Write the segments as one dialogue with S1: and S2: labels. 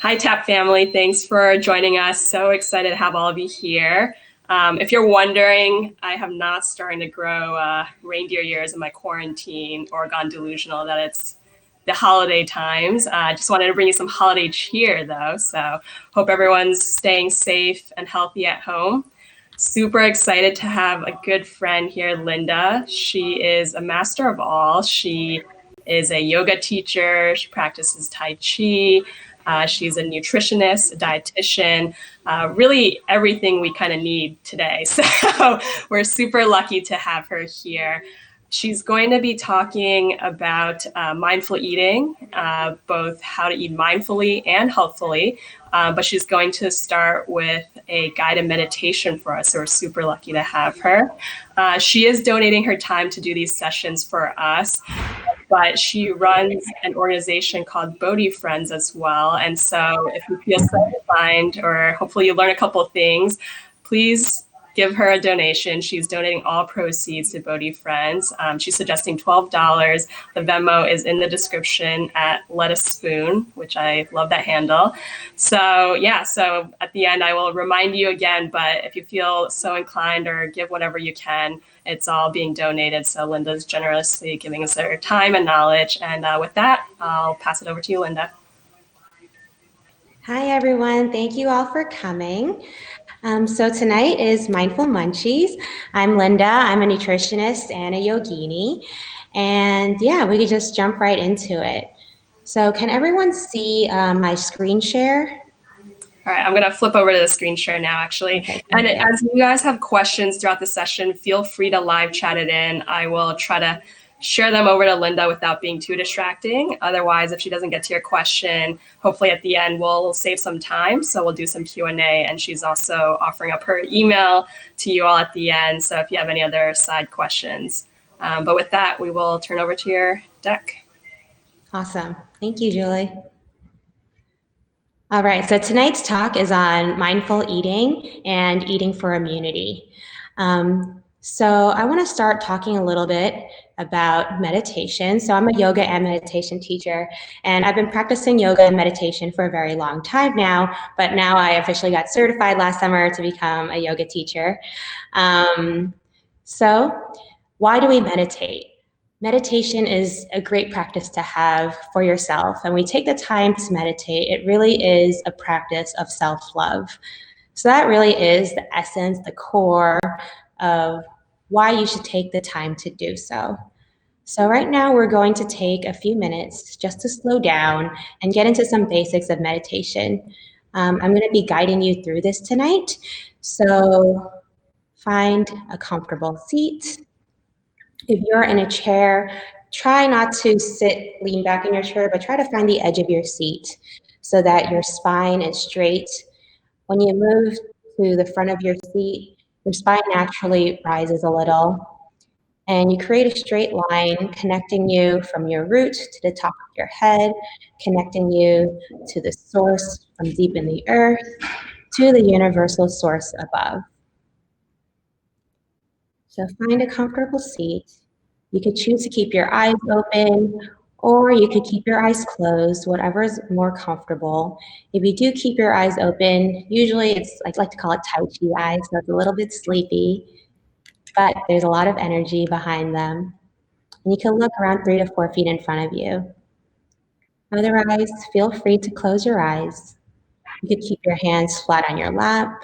S1: Hi, TAP family. Thanks for joining us. So excited to have all of you here. If you're wondering, I have not started to grow reindeer ears in my quarantine or gone delusional that it's the holiday times. I just wanted to bring you some holiday cheer, though. So hope everyone's staying safe and healthy at home. Super excited to have a good friend here, Linda. She is a master of all. She is a yoga teacher. She practices Tai Chi. She's a nutritionist, a dietitian, really everything we kind of need today. So we're super lucky to have her here. She's going to be talking about mindful eating, both how to eat mindfully and healthfully. But she's going to start with a guided meditation for us. So we're super lucky to have her. She is donating her time to do these sessions for us, but she runs an organization called Bodhi Friends as well. And so if you feel so inclined, or hopefully you learn a couple of things, please give her a donation. She's donating all proceeds to Bodhi Friends. She's suggesting $12. The Venmo is in the description at Let a Spoon, which I love that handle. So yeah, so at the end, I will remind you again, but if you feel so inclined or give whatever you can, it's all being donated. So Linda's generously giving us her time and knowledge. And with that, I'll pass it over to you, Linda.
S2: Hi, everyone. Thank you all for coming. So tonight is Mindful Munchies. I'm Linda. I'm a nutritionist and a yogini. And yeah, we could just jump right into it. So can everyone see my screen share?
S1: All right, I'm going to flip over to the screen share now, actually. Okay, and as you guys have questions throughout the session, feel free to live chat it in. I will try to share them over to Linda without being too distracting. Otherwise, if she doesn't get to your question, hopefully at the end, we'll save some time. So we'll do some Q&A, and she's also offering up her email to you all at the end. So if you have any other side questions. But with that, we will turn over to your deck.
S2: Awesome. Thank you, Julie. All right, so tonight's talk is on mindful eating and eating for immunity. So I want to start talking a little bit about meditation. So I'm a yoga and meditation teacher, and I've been practicing yoga and meditation for a very long time now, but now I officially got certified last summer to become a yoga teacher. So why do we meditate? Meditation is a great practice to have for yourself. And we take the time to meditate. It really is a practice of self-love. So that really is the essence, the core of why you should take the time to do so. So right now we're going to take a few minutes just to slow down and get into some basics of meditation. I'm going to be guiding you through this tonight. So find a comfortable seat. If you're in a chair, try not to lean back in your chair, but try to find the edge of your seat so that your spine is straight. When you move to the front of your seat, your spine naturally rises a little, and you create a straight line connecting you from your root to the top of your head, connecting you to the source from deep in the earth, to the universal source above. So find a comfortable seat. You could choose to keep your eyes open, or you could keep your eyes closed, whatever is more comfortable. If you do keep your eyes open, usually I like to call it Tai Chi eyes, so it's a little bit sleepy, but there's a lot of energy behind them. And you can look around 3 to 4 feet in front of you. Otherwise, feel free to close your eyes. You could keep your hands flat on your lap.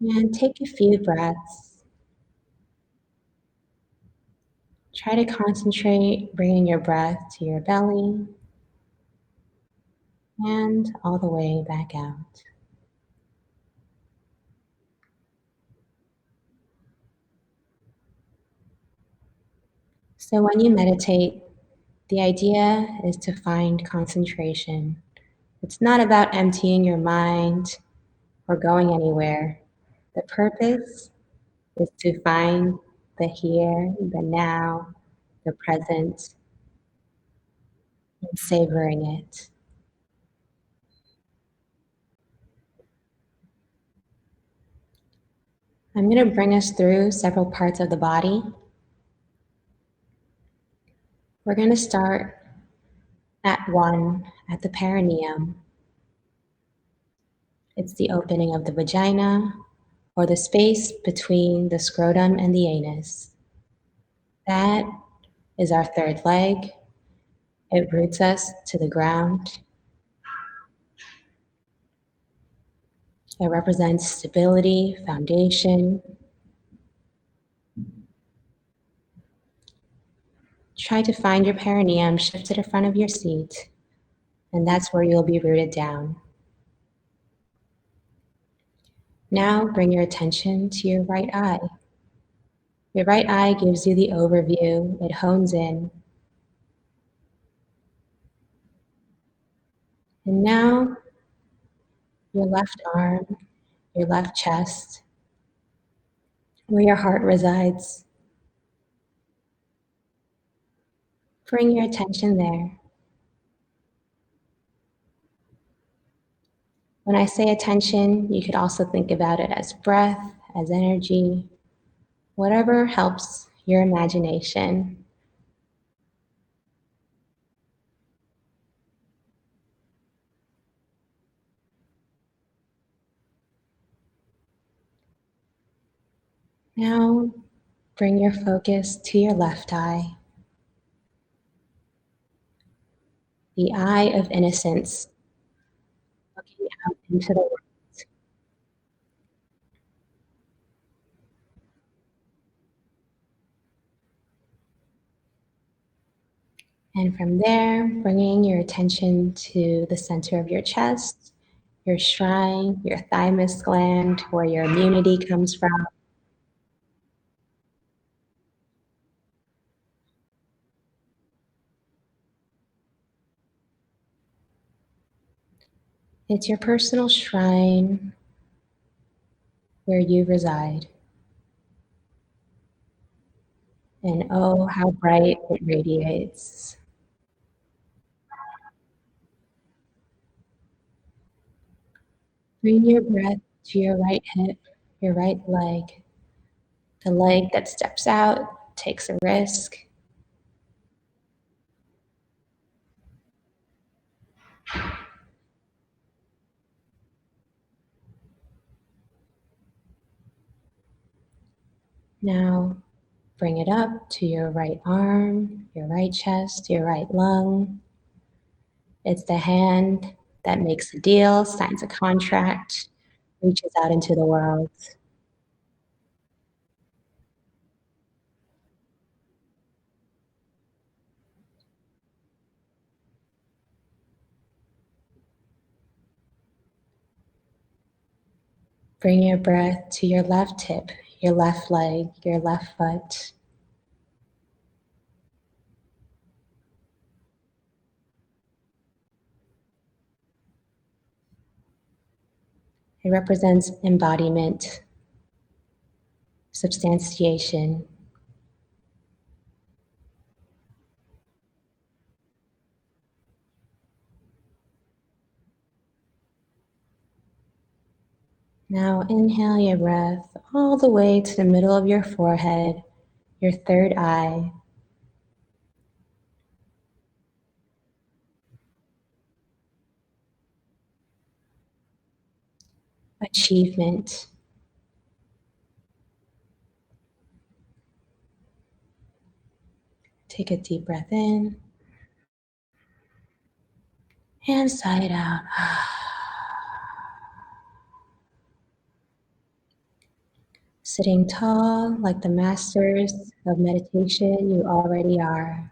S2: And take a few breaths. Try to concentrate, bringing your breath to your belly and all the way back out. So when you meditate, the idea is to find concentration. It's not about emptying your mind or going anywhere. The purpose is to find the here, the now, the present, and savoring it. I'm going to bring us through several parts of the body. We're going to start At 1, at the perineum. It's the opening of the vagina, or the space between the scrotum and the anus. That is our third leg. It roots us to the ground. It represents stability, foundation. Try to find your perineum, shift to the front of your seat, and that's where you'll be rooted down. Now bring your attention to your right eye. Your right eye gives you the overview, it hones in. And now your left arm, your left chest, where your heart resides. Bring your attention there. When I say attention, you could also think about it as breath, as energy, whatever helps your imagination. Now bring your focus to your left eye, the eye of innocence, looking out into the world. And from there, bringing your attention to the center of your chest, your shrine, your thymus gland, where your immunity comes from. It's your personal shrine where you reside. And oh, how bright it radiates. Bring your breath to your right hip, your right leg, the leg that steps out, takes a risk. Now bring it up to your right arm, your right chest, your right lung. It's the hand that makes a deal, signs a contract, reaches out into the world. Bring your breath to your left hip, your left leg, your left foot. It represents embodiment, substantiation. Now inhale your breath all the way to the middle of your forehead, your third eye. Achievement. Take a deep breath in and sigh it out. Sitting tall like the masters of meditation you already are.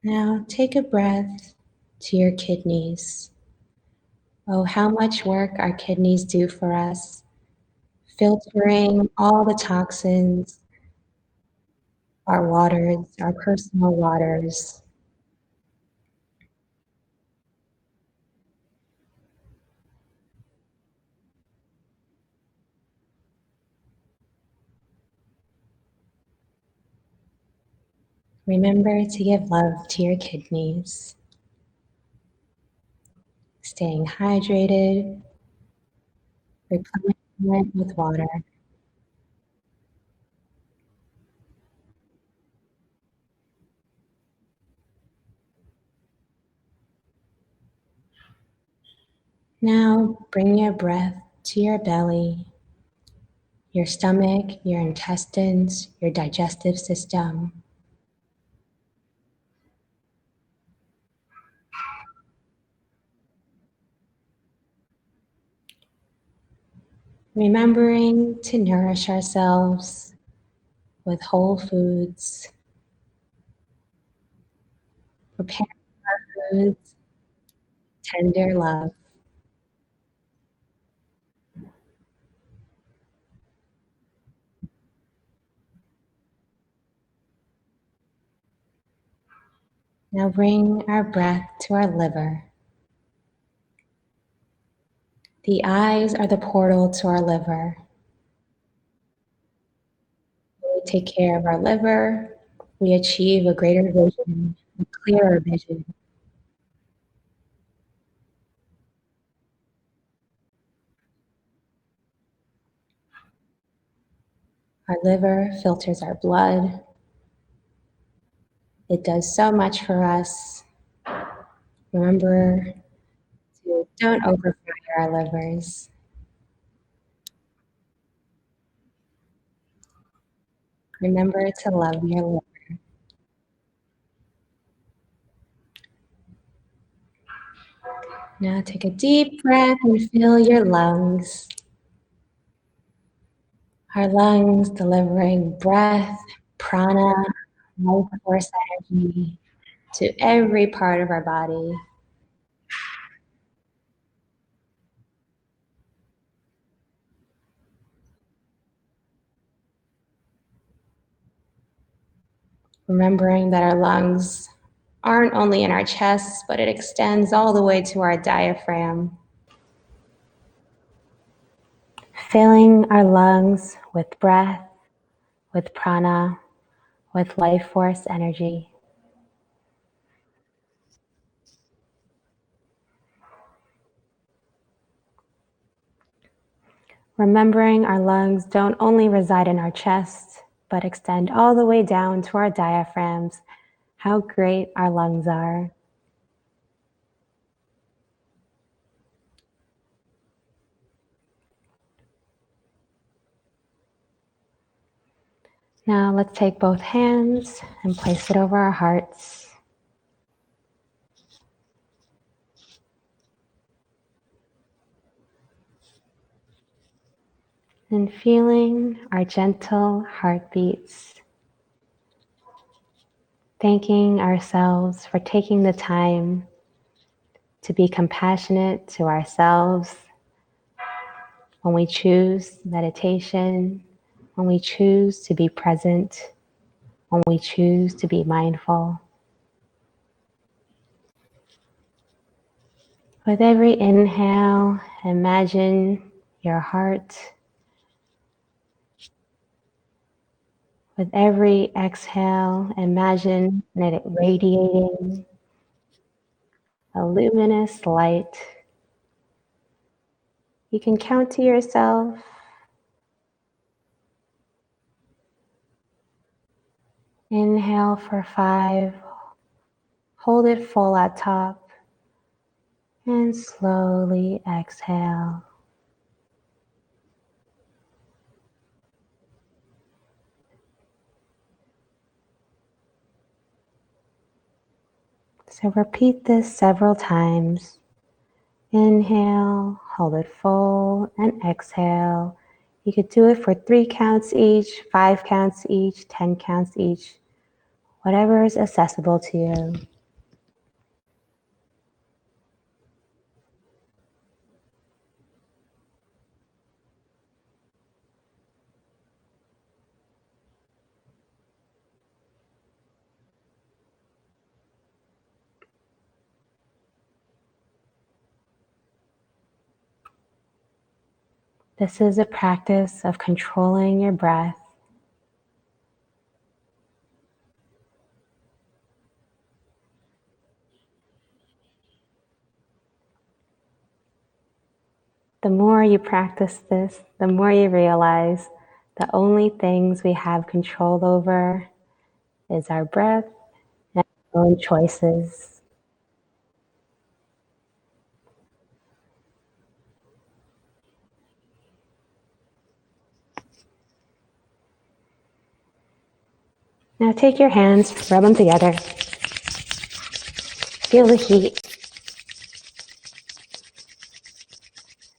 S2: Now take a breath to your kidneys. Oh, how much work our kidneys do for us, filtering all the toxins, our waters, our personal waters. Remember to give love to your kidneys. Staying hydrated, replenishing Rinse with water. Now bring your breath to your belly, your stomach, your intestines, your digestive system. Remembering to nourish ourselves with whole foods, prepared foods, tender love. Now bring our breath to our liver. The eyes are the portal to our liver. When we take care of our liver, we achieve a greater vision, a clearer vision. Our liver filters our blood. It does so much for us. Remember to don't overfire our livers. Remember to love your liver. Now take a deep breath and fill your lungs. Our lungs delivering breath, prana, life force energy to every part of our body. Remembering that our lungs aren't only in our chests, but it extends all the way to our diaphragm. Filling our lungs with breath, with prana, with life force energy. Remembering our lungs don't only reside in our chest, but extend all the way down to our diaphragms. How great our lungs are. Now let's take both hands and place it over our hearts. And feeling our gentle heartbeats. Thanking ourselves for taking the time to be compassionate to ourselves when we choose meditation, when we choose to be present, when we choose to be mindful. With every inhale, imagine your heart. With every exhale, imagine it radiating a luminous light. You can count to yourself. Inhale for 5. Hold it full at top. And slowly exhale. So repeat this several times. Inhale, hold it full, and exhale. You could do it for 3 counts each, 5 counts each, 10 counts each, whatever is accessible to you. This is a practice of controlling your breath. The more you practice this, the more you realize the only things we have control over is our breath and our own choices. Now take your hands, rub them together. Feel the heat.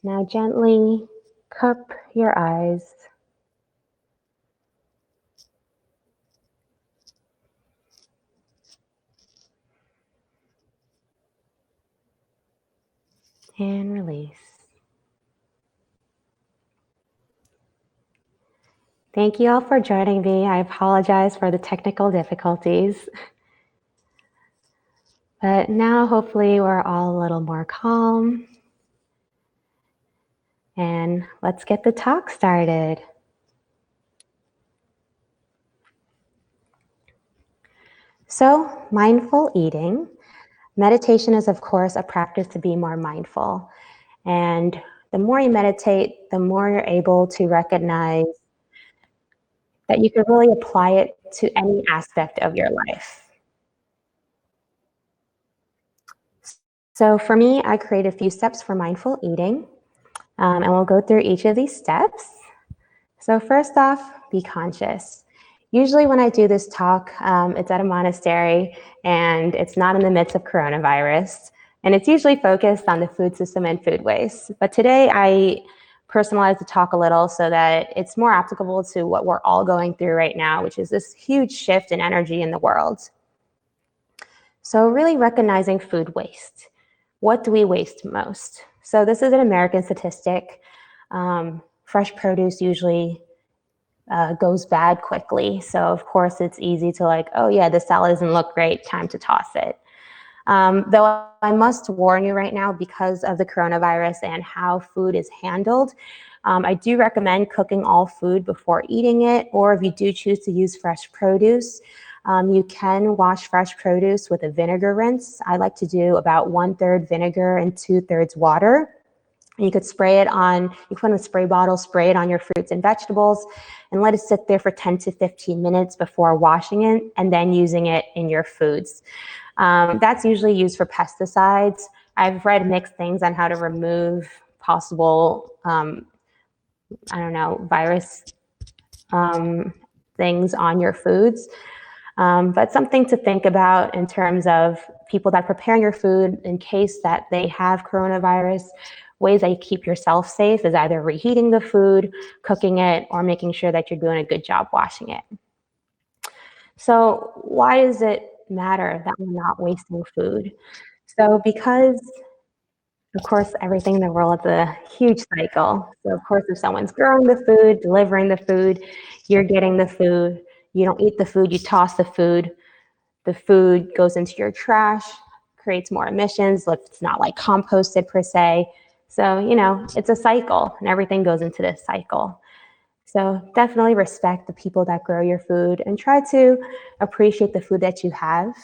S2: Now gently cup your eyes. And release. Thank you all for joining me. I apologize for the technical difficulties. But now hopefully we're all a little more calm. And let's get the talk started. So, mindful eating. Meditation is, of course, a practice to be more mindful. And the more you meditate, the more you're able to recognize that you can really apply it to any aspect of your life. So for me, I create a few steps for mindful eating, and we'll go through each of these steps. So first off, be conscious. Usually when I do this talk, it's at a monastery and it's not in the midst of coronavirus. And it's usually focused on the food system and food waste. But today I personalized the talk a little so that it's more applicable to what we're all going through right now, which is this huge shift in energy in the world. So really recognizing food waste. What do we waste most? So this is an American statistic. Fresh produce usually goes bad quickly. So of course it's easy to like, oh yeah, the salad doesn't look great, time to toss it. Though I must warn you right now, because of the coronavirus and how food is handled, I do recommend cooking all food before eating it, or if you do choose to use fresh produce, you can wash fresh produce with a vinegar rinse. I like to do about 1/3 vinegar and 2/3 water. You could spray it on, you can put in a spray bottle, spray it on your fruits and vegetables, and let it sit there for 10 to 15 minutes before washing it and then using it in your foods. That's usually used for pesticides. I've read mixed things on how to remove possible, virus things on your foods. But something to think about in terms of people that are preparing your food in case that they have coronavirus. Ways that you keep yourself safe is either reheating the food, cooking it, or making sure that you're doing a good job washing it. So why does it matter that we're not wasting food? So because, of course, everything in the world is a huge cycle. So of course, if someone's growing the food, delivering the food, you're getting the food, you don't eat the food, you toss the food goes into your trash, creates more emissions, it's not like composted per se. So, it's a cycle and everything goes into this cycle. So definitely respect the people that grow your food and try to appreciate the food that you have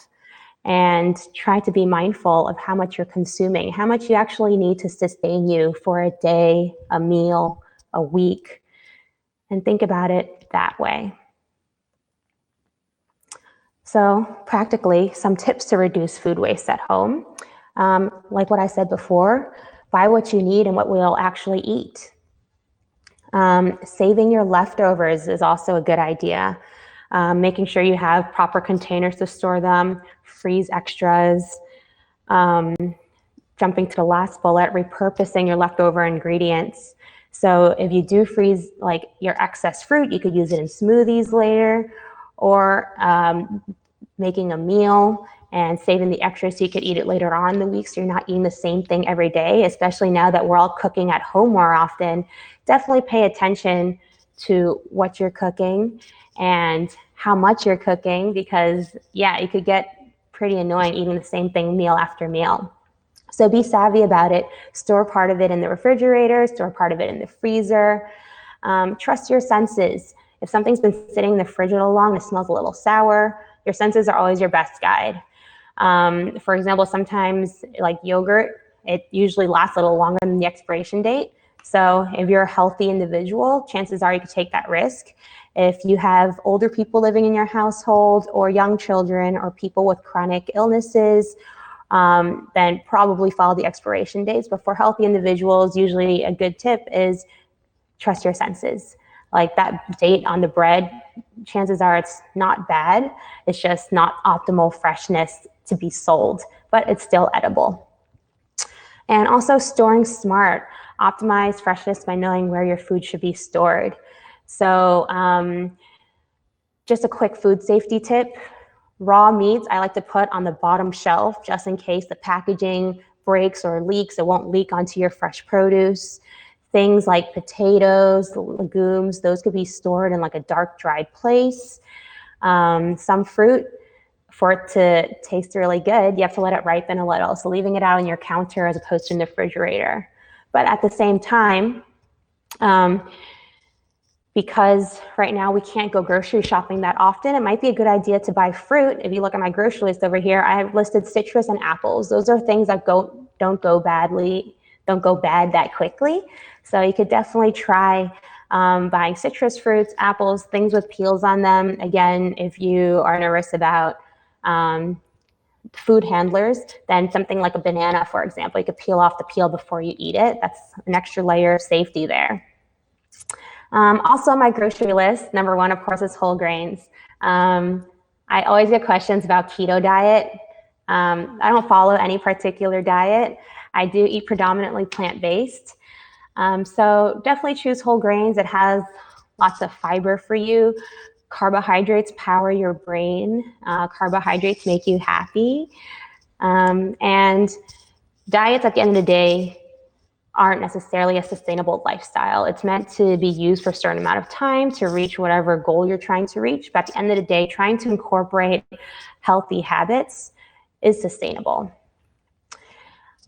S2: and try to be mindful of how much you're consuming, how much you actually need to sustain you for a day, a meal, a week, and think about it that way. So practically, some tips to reduce food waste at home. Like what I said before, buy what you need and what we'll actually eat. Saving your leftovers is also a good idea. Making sure you have proper containers to store them, freeze extras. Jumping to the last bullet, repurposing your leftover ingredients. So if you do freeze like your excess fruit, you could use it in smoothies later, or making a meal and saving the extra so you could eat it later on in the week so you're not eating the same thing every day, especially now that we're all cooking at home more often. Definitely pay attention to what you're cooking and how much you're cooking, because it could get pretty annoying eating the same thing meal after meal. So be savvy about it. Store part of it in the refrigerator, store part of it in the freezer. Trust your senses. If something's been sitting in the fridge a little long and it smells a little sour, your senses are always your best guide. For example, sometimes like yogurt, it usually lasts a little longer than the expiration date. So if you're a healthy individual, chances are you could take that risk. If you have older people living in your household or young children or people with chronic illnesses, then probably follow the expiration dates. But for healthy individuals, usually a good tip is trust your senses. Like that date on the bread, chances are it's not bad. It's just not optimal freshness to be sold, but it's still edible. And also storing smart. Optimize freshness by knowing where your food should be stored. So just a quick food safety tip. Raw meats I like to put on the bottom shelf just in case the packaging breaks or leaks. It won't leak onto your fresh produce. Things like potatoes, legumes, those could be stored in like a dark, dry place. Some fruit, for it to taste really good, you have to let it ripen a little. So leaving it out on your counter as opposed to in the refrigerator. But at the same time, because right now we can't go grocery shopping that often, it might be a good idea to buy fruit. If you look at my grocery list over here, I have listed citrus and apples. Those are things that don't go bad that quickly. So you could definitely try buying citrus fruits, apples, things with peels on them. Again, if you are nervous about food handlers, then something like a banana, for example, you could peel off the peel before you eat it. That's an extra layer of safety there. Also on my grocery list, number one, of course, is whole grains. I always get questions about keto diet. I don't follow any particular diet. I do eat predominantly plant-based. So definitely choose whole grains. It has lots of fiber for you. Carbohydrates power your brain. Carbohydrates make you happy. And diets at the end of the day aren't necessarily a sustainable lifestyle. It's meant to be used for a certain amount of time to reach whatever goal you're trying to reach. But at the end of the day, trying to incorporate healthy habits is sustainable.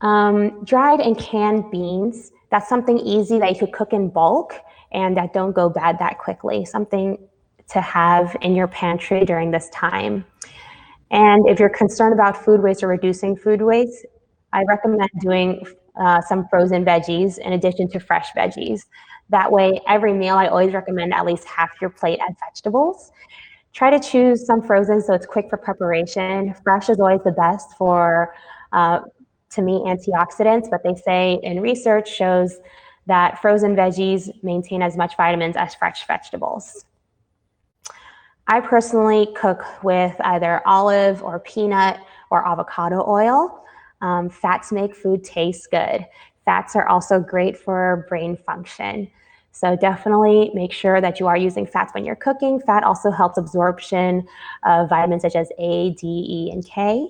S2: Dried and canned beans, that's something easy that you could cook in bulk and that don't go bad that quickly. Something to have in your pantry during this time. And if you're concerned about food waste or reducing food waste, I recommend doing some frozen veggies in addition to fresh veggies. That way, every meal, I always recommend at least half your plate as vegetables. Try to choose some frozen so it's quick for preparation. Fresh is always the best for, to me, antioxidants, but they say in research shows that frozen veggies maintain as much vitamins as fresh vegetables. I personally cook with either olive or peanut or avocado oil. Fats make food taste good. Fats are also great for brain function. So definitely make sure that you are using fats when you're cooking. Fat also helps absorption of vitamins such as A, D, E, and K.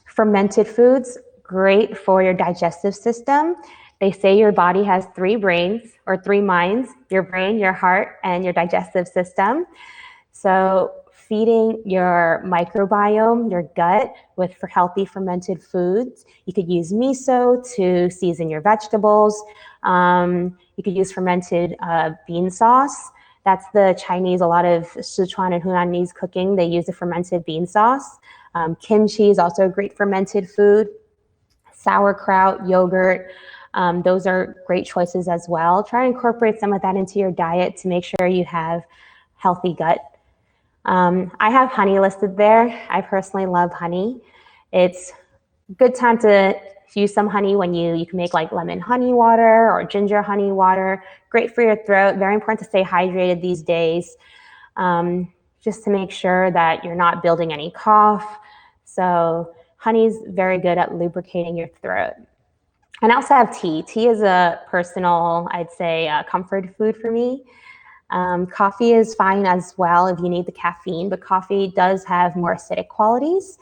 S2: Fermented foods, great for your digestive system. They say your body has three brains or three minds, your brain, your heart, and your digestive system. So feeding your microbiome, your gut, with healthy fermented foods. You could use miso to season your vegetables. You could use fermented bean sauce. That's the Chinese, a lot of Sichuan and Hunanese cooking, they use the fermented bean sauce. Kimchi is also a great fermented food. Sauerkraut, yogurt, those are great choices as well. Try to incorporate some of that into your diet to make sure you have healthy gut. I have honey listed there. I personally love honey. It's a good time to use some honey when you can make like lemon honey water or ginger honey water. Great for your throat. Very important to stay hydrated these days, just to make sure that you're not building any cough. So honey's very good at lubricating your throat. And I also have tea. Tea is a personal, I'd say, comfort food for me. Coffee is fine as well if you need the caffeine, but coffee does have more acidic qualities.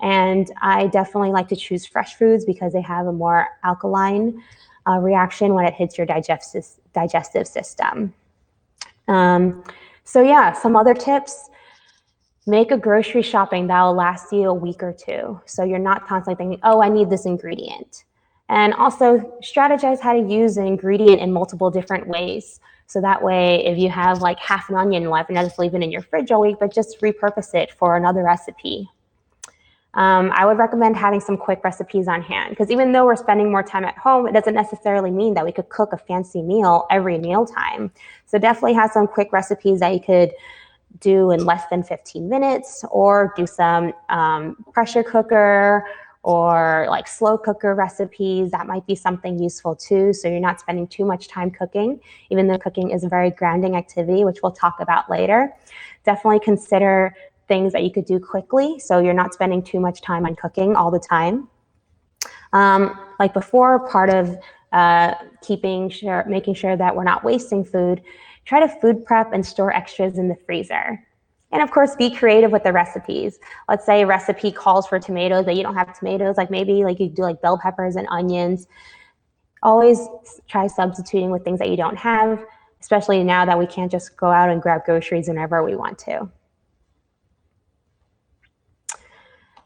S2: And I definitely like to choose fresh foods because they have a more alkaline reaction when it hits your digestive system. So yeah, some other tips. Make a grocery shopping that will last you a week or two. So you're not constantly thinking, oh, I need this ingredient. And also strategize how to use an ingredient in multiple different ways. So that way, if you have like half an onion left, you're not just leave it in your fridge all week, but just repurpose it for another recipe. I would recommend having some quick recipes on hand, because even though we're spending more time at home, it doesn't necessarily mean that we could cook a fancy meal every mealtime. So definitely have some quick recipes that you could do in less than 15 minutes, or do some pressure cooker or like slow cooker recipes. That might be something useful too, so you're not spending too much time cooking, even though cooking is a very grounding activity, which we'll talk about later. Definitely consider things that you could do quickly, so you're not spending too much time on cooking all the time. Like before, part of making sure that we're not wasting food, try to food prep and store extras in the freezer. And of course, be creative with the recipes. Let's say a recipe calls for tomatoes, but you don't have tomatoes, like maybe like you do like bell peppers and onions. Always try substituting with things that you don't have, especially now that we can't just go out and grab groceries whenever we want to.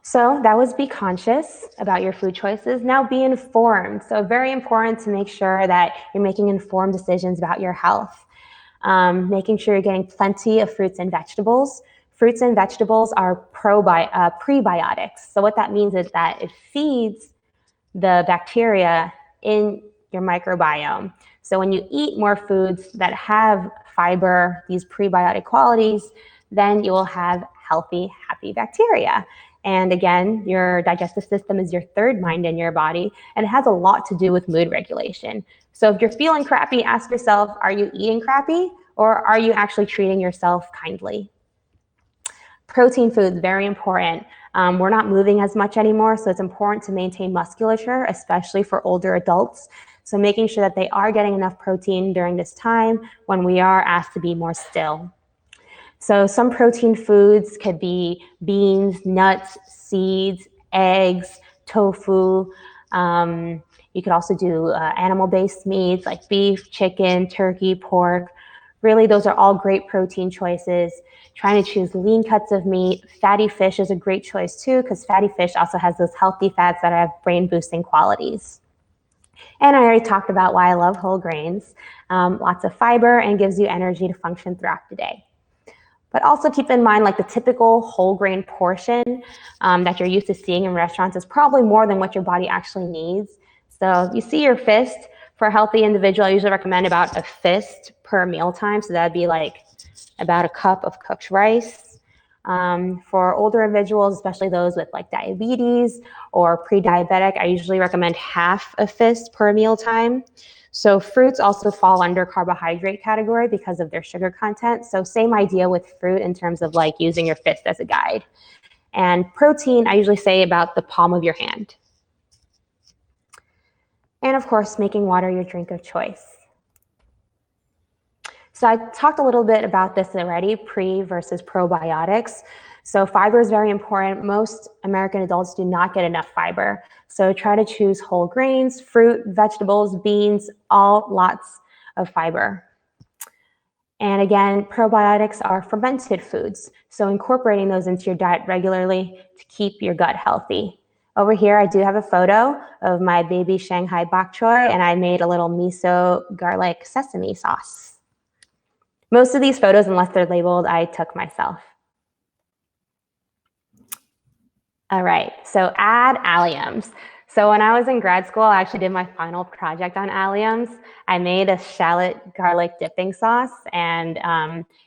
S2: So that was be conscious about your food choices. Now be informed. So very important to make sure that you're making informed decisions about your health. Making sure you're getting plenty of fruits and vegetables. Fruits and vegetables are prebiotics. So what that means is that it feeds the bacteria in your microbiome. So when you eat more foods that have fiber, these prebiotic qualities, then you will have healthy, happy bacteria. And again, your digestive system is your third mind in your body, and it has a lot to do with mood regulation. So if you're feeling crappy, ask yourself, are you eating crappy, or are you actually treating yourself kindly? Protein foods, very important. We're not moving as much anymore, so it's important to maintain musculature, especially for older adults. So making sure that they are getting enough protein during this time when we are asked to be more still. So some protein foods could be beans, nuts, seeds, eggs, tofu. You could also do animal-based meats like beef, chicken, turkey, pork. Really, those are all great protein choices. Trying to choose lean cuts of meat. Fatty fish is a great choice too, because fatty fish also has those healthy fats that have brain-boosting qualities. And I already talked about why I love whole grains. Lots of fiber and gives you energy to function throughout the day. But also keep in mind, like the typical whole grain portion that you're used to seeing in restaurants is probably more than what your body actually needs. So you see your fist. For a healthy individual, I usually recommend about a fist per mealtime. So that'd be like about a cup of cooked rice. For older individuals, especially those with like diabetes or pre-diabetic, I usually recommend half a fist per mealtime. So fruits also fall under carbohydrate category because of their sugar content. So same idea with fruit in terms of like using your fist as a guide. And protein, I usually say about the palm of your hand. And of course, making water your drink of choice. So I talked a little bit about this already, pre versus probiotics. So fiber is very important. Most American adults do not get enough fiber. So try to choose whole grains, fruit, vegetables, beans, all lots of fiber. And again, probiotics are fermented foods. So incorporating those into your diet regularly to keep your gut healthy. Over here, I do have a photo of my baby Shanghai bok choy, and I made a little miso garlic sesame sauce. Most of these photos, unless they're labeled, I took myself. All right, so add alliums. So when I was in grad school, I actually did my final project on alliums. I made a shallot garlic dipping sauce, and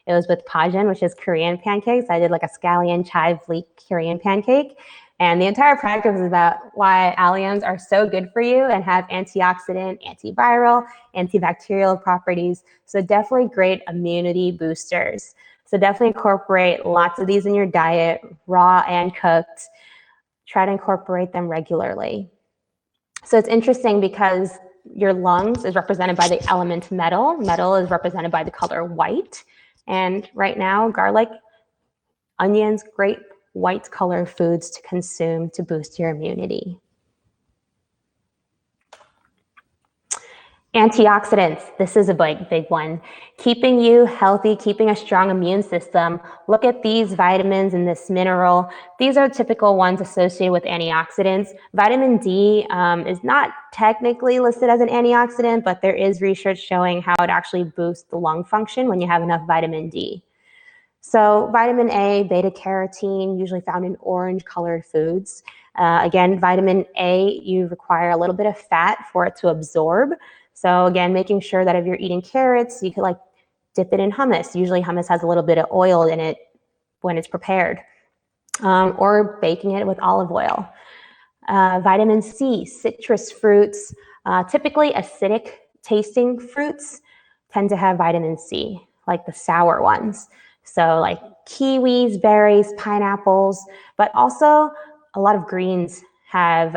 S2: it was with Pajin, which is Korean pancakes. I did like a scallion chive leek Korean pancake. And the entire project was about why alliums are so good for you and have antioxidant, antiviral, antibacterial properties. So definitely great immunity boosters. So definitely incorporate lots of these in your diet, raw and cooked. Try to incorporate them regularly. So it's interesting because your lungs is represented by the element metal. Metal is represented by the color white. And right now, garlic, onions, great white color foods to consume to boost your immunity. Antioxidants, this is a big one. Keeping you healthy, keeping a strong immune system. Look at these vitamins and this mineral. These are typical ones associated with antioxidants. Vitamin D is not technically listed as an antioxidant, but there is research showing how it actually boosts the lung function when you have enough vitamin D. So vitamin A, beta carotene, usually found in orange colored foods. Again, vitamin A, you require a little bit of fat for it to absorb. So again, making sure that if you're eating carrots, you could like dip it in hummus. Usually hummus has a little bit of oil in it when it's prepared, or baking it with olive oil. Vitamin C, citrus fruits, typically acidic tasting fruits tend to have vitamin C, like the sour ones. So like kiwis, berries, pineapples, but also a lot of greens have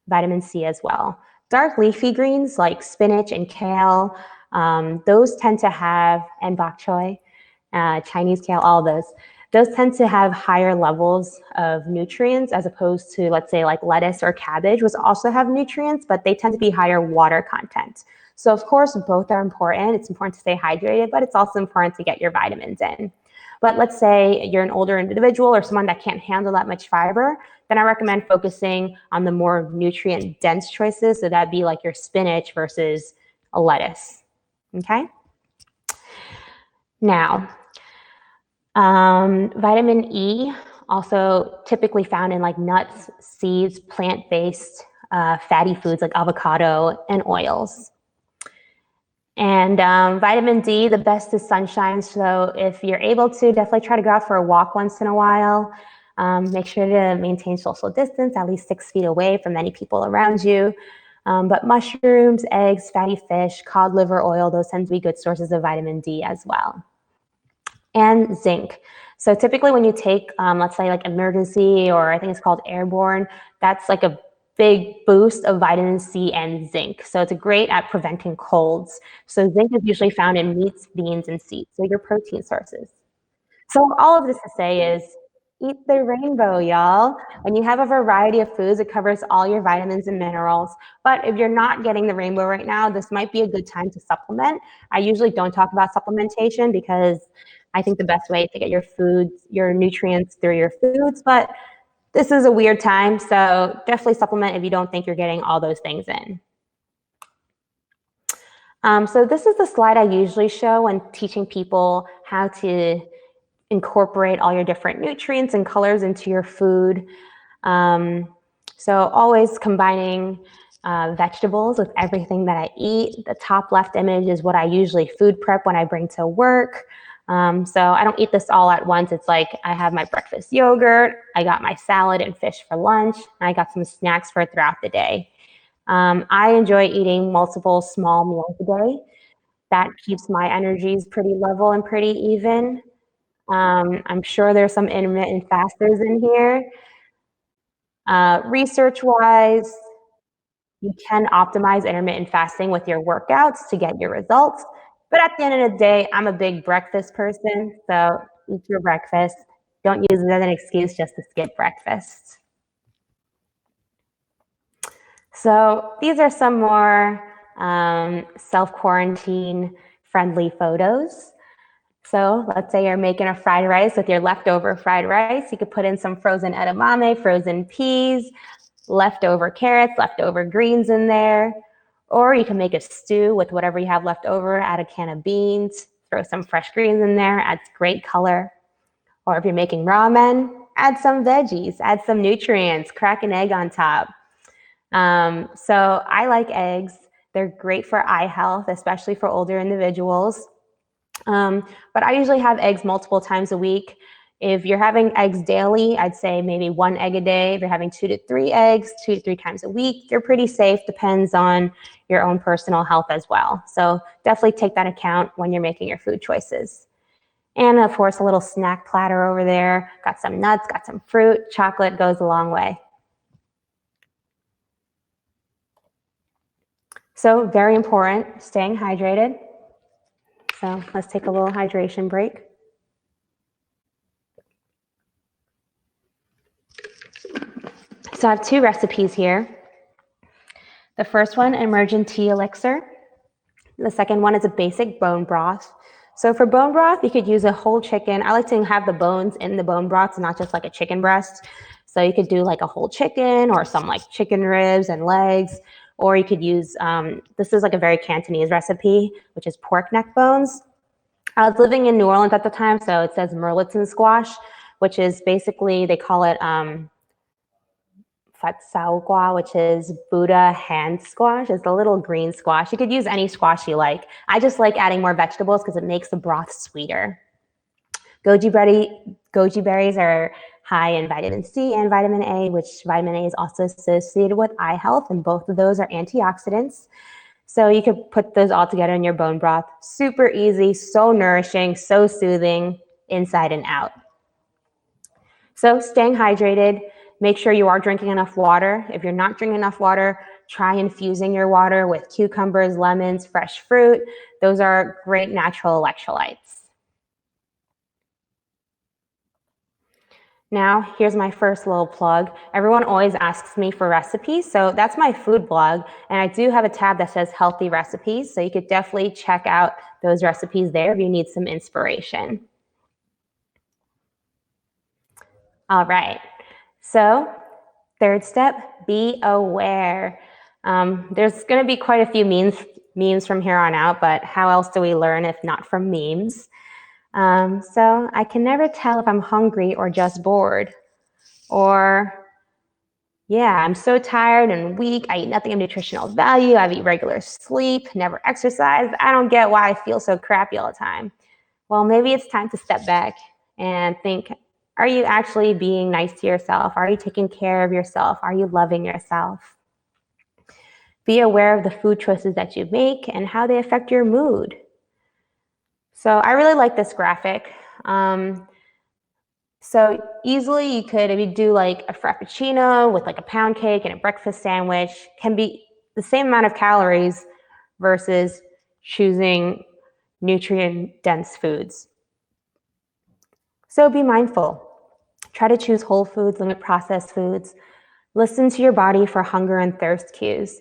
S2: vitamin C as well. Dark leafy greens like spinach and kale, those tend to have, and bok choy, Chinese kale, all those tend to have higher levels of nutrients as opposed to, let's say, like lettuce or cabbage, which also have nutrients, but they tend to be higher water content. So of course, both are important. It's important to stay hydrated, but it's also important to get your vitamins in. But let's say you're an older individual or someone that can't handle that much fiber, then I recommend focusing on the more nutrient-dense choices. So that'd be like your spinach versus a lettuce, okay? Now, vitamin E, also typically found in like nuts, seeds, plant-based fatty foods like avocado and oils. And vitamin D, the best is sunshine. So if you're able to, definitely try to go out for a walk once in a while. Make sure to maintain social distance, at least 6 feet away from any people around you. But mushrooms, eggs, fatty fish, cod liver oil, those tend to be good sources of vitamin D as well. And zinc. So typically when you take, let's say like emergency, or I think it's called airborne, that's like a big boost of vitamin C and zinc. So it's great at preventing colds. So zinc is usually found in meats, beans, and seeds, so your protein sources. So all of this to say is, eat the rainbow, y'all. When you have a variety of foods, it covers all your vitamins and minerals. But if you're not getting the rainbow right now, this might be a good time to supplement. I usually don't talk about supplementation because I think the best way to get your foods, your nutrients through your foods, but this is a weird time, so definitely supplement if you don't think you're getting all those things in. So this is the slide I usually show when teaching people how to incorporate all your different nutrients and colors into your food. So always combining vegetables with everything that I eat. The top left image is what I usually food prep when I bring to work. So I don't eat this all at once. It's like I have my breakfast yogurt, I got my salad and fish for lunch, and I got some snacks for throughout the day. I enjoy eating multiple small meals a day. That keeps my energies pretty level and pretty even. I'm sure there's some intermittent fasters in here. Research-wise, you can optimize intermittent fasting with your workouts to get your results. But at the end of the day, I'm a big breakfast person, so eat your breakfast. Don't use it as an excuse just to skip breakfast. So these are some more self-quarantine friendly photos. So let's say you're making a fried rice with your leftover fried rice. You could put in some frozen edamame, frozen peas, leftover carrots, leftover greens in there. Or you can make a stew with whatever you have left over, add a can of beans, throw some fresh greens in there, adds great color. Or if you're making ramen, add some veggies, add some nutrients, crack an egg on top. So I like eggs. They're great for eye health, especially for older individuals. But I usually have eggs multiple times a week. If you're having eggs daily, I'd say maybe 1 egg a day. If you're having 2 to 3 eggs, 2 to 3 times a week, you're pretty safe. Depends on your own personal health as well. So definitely take that account when you're making your food choices. And of course, a little snack platter over there. Got some nuts, got some fruit. Chocolate goes a long way. So very important, staying hydrated. So let's take a little hydration break. So I have 2 recipes here. The first one, Emergent Tea Elixir. The second one is a basic bone broth. So for bone broth, you could use a whole chicken. I like to have the bones in the bone broth, not just like a chicken breast. So you could do like a whole chicken or some like chicken ribs and legs, or you could use, this is like a very Cantonese recipe, which is pork neck bones. I was living in New Orleans at the time, so it says Merliton squash, which is basically, they call it Fat Sao Gua, which is Buddha hand squash. It's the little green squash. You could use any squash you like. I just like adding more vegetables because it makes the broth sweeter. Goji berries are high in vitamin C and vitamin A, which vitamin A is also associated with eye health, and both of those are antioxidants. So you could put those all together in your bone broth. Super easy, so nourishing, so soothing, inside and out. So staying hydrated, make sure you are drinking enough water. If you're not drinking enough water, try infusing your water with cucumbers, lemons, fresh fruit. Those are great natural electrolytes. Now, here's my first little plug. Everyone always asks me for recipes, so that's my food blog, and I do have a tab that says healthy recipes, so you could definitely check out those recipes there if you need some inspiration. All right, so third step, be aware. There's gonna be quite a few memes from here on out, but how else do we learn if not from memes? So I can never tell if I'm hungry or just bored. Or, yeah, I'm so tired and weak. I eat nothing of nutritional value. I've irregular sleep, never exercise. I don't get why I feel so crappy all the time. Well, maybe it's time to step back and think, are you actually being nice to yourself? Are you taking care of yourself? Are you loving yourself? Be aware of the food choices that you make and how they affect your mood. So I really like this graphic. So easily you could, if you do like a frappuccino with like a pound cake and a breakfast sandwich, can be the same amount of calories versus choosing nutrient-dense foods. So be mindful. Try to choose whole foods, limit processed foods. Listen to your body for hunger and thirst cues.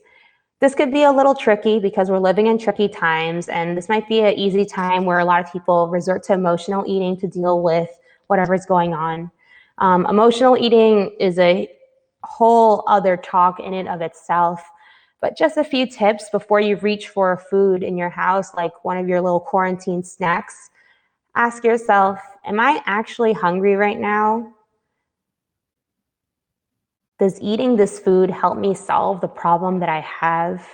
S2: This could be a little tricky because we're living in tricky times, and this might be an easy time where a lot of people resort to emotional eating to deal with whatever's going on. Emotional eating is a whole other talk in and of itself, but just a few tips before you reach for food in your house, like one of your little quarantine snacks. Ask yourself, am I actually hungry right now? Does eating this food help me solve the problem that I have?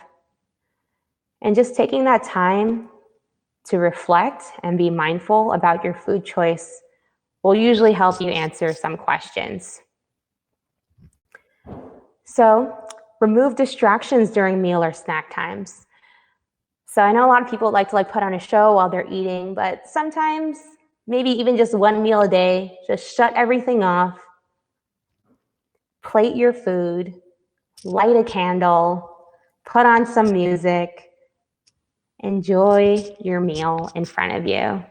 S2: And just taking that time to reflect and be mindful about your food choice will usually help you answer some questions. So, remove distractions during meal or snack times. So I know a lot of people like to put on a show while they're eating, but sometimes maybe even just one meal a day, just shut everything off, plate your food, light a candle, put on some music, enjoy your meal in front of you.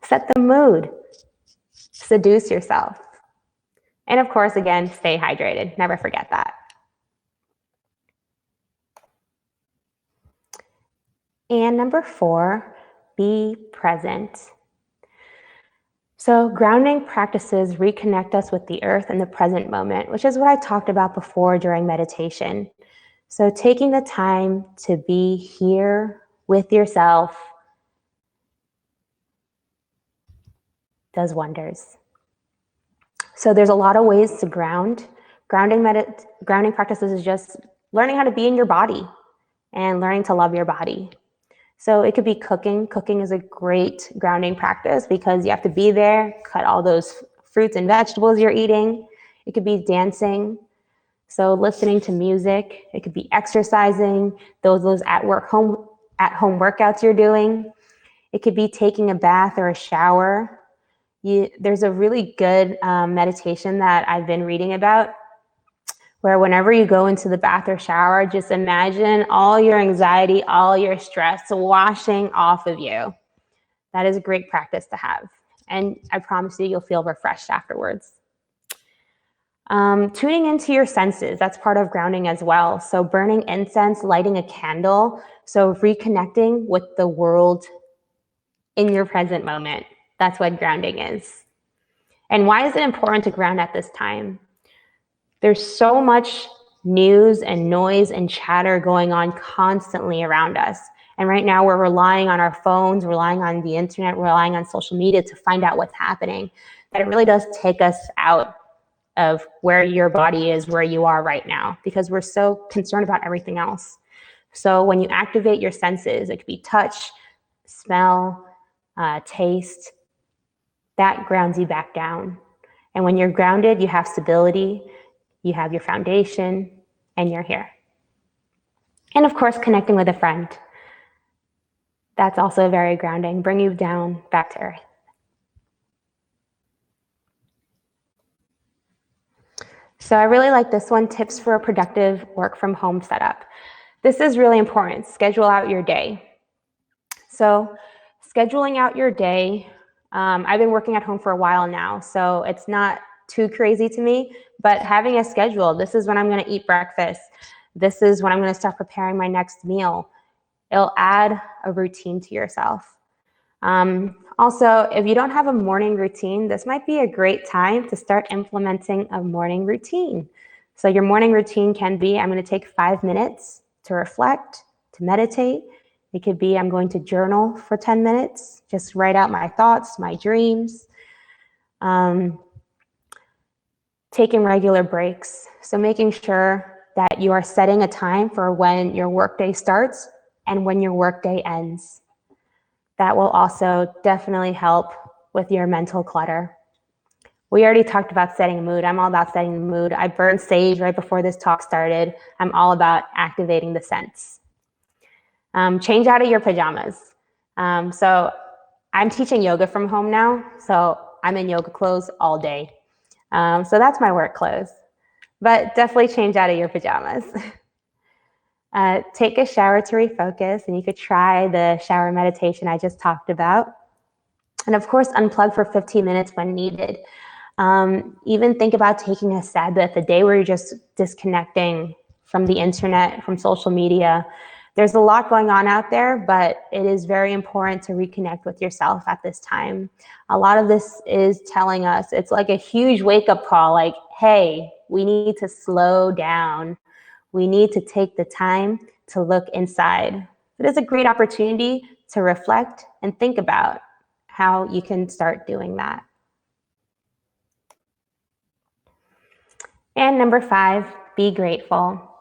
S2: Set the mood, seduce yourself. And of course, again, stay hydrated. Never forget that. And number 4, be present. So grounding practices reconnect us with the earth and the present moment, which is what I talked about before during meditation. So taking the time to be here with yourself does wonders. So there's a lot of ways to ground. Grounding practices is just learning how to be in your body and learning to love your body. So it could be cooking. Cooking is a great grounding practice because you have to be there, cut all those fruits and vegetables you're eating. It could be dancing. So listening to music. It could be exercising, those at home workouts you're doing. It could be taking a bath or a shower. There's a really good meditation that I've been reading about where whenever you go into the bath or shower, just imagine all your anxiety, all your stress washing off of you. That is a great practice to have. And I promise you, you'll feel refreshed afterwards. Tuning into your senses, that's part of grounding as well. So burning incense, lighting a candle, so reconnecting with the world in your present moment. That's what grounding is. And why is it important to ground at this time? There's so much news and noise and chatter going on constantly around us. And right now we're relying on our phones, relying on the internet, relying on social media to find out what's happening. That it really does take us out of where your body is, where you are right now, because we're so concerned about everything else. So when you activate your senses, it could be touch, smell, taste, that grounds you back down. And when you're grounded, you have stability, you have your foundation, and you're here. And of course, connecting with a friend. That's also very grounding, bring you down back to earth. So I really like this one, tips for a productive work from home setup. This is really important, schedule out your day. So scheduling out your day, I've been working at home for a while now, so it's not too crazy to me, but having a schedule, this is when I'm gonna eat breakfast. This is when I'm gonna start preparing my next meal. It'll add a routine to yourself. Also, if you don't have a morning routine, this might be a great time to start implementing a morning routine. So your morning routine can be, I'm going to take 5 minutes to reflect, to meditate. It could be, I'm going to journal for 10 minutes, just write out my thoughts, my dreams. Taking regular breaks. So making sure that you are setting a time for when your workday starts and when your workday ends. That will also definitely help with your mental clutter. We already talked about setting a mood. I'm all about setting the mood. I burned sage right before this talk started. I'm all about activating the sense. Change out of your pajamas. So I'm teaching yoga from home now, so I'm in yoga clothes all day. So that's my work clothes. But definitely change out of your pajamas. Take a shower to refocus, and you could try the shower meditation I just talked about. And of course, unplug for 15 minutes when needed. Even think about taking a Sabbath, a day where you're just disconnecting from the internet, from social media. There's a lot going on out there, but it is very important to reconnect with yourself at this time. A lot of this is telling us, it's like a huge wake-up call, like, hey, we need to slow down. We need to take the time to look inside. It is a great opportunity to reflect and think about how you can start doing that. And number 5, be grateful.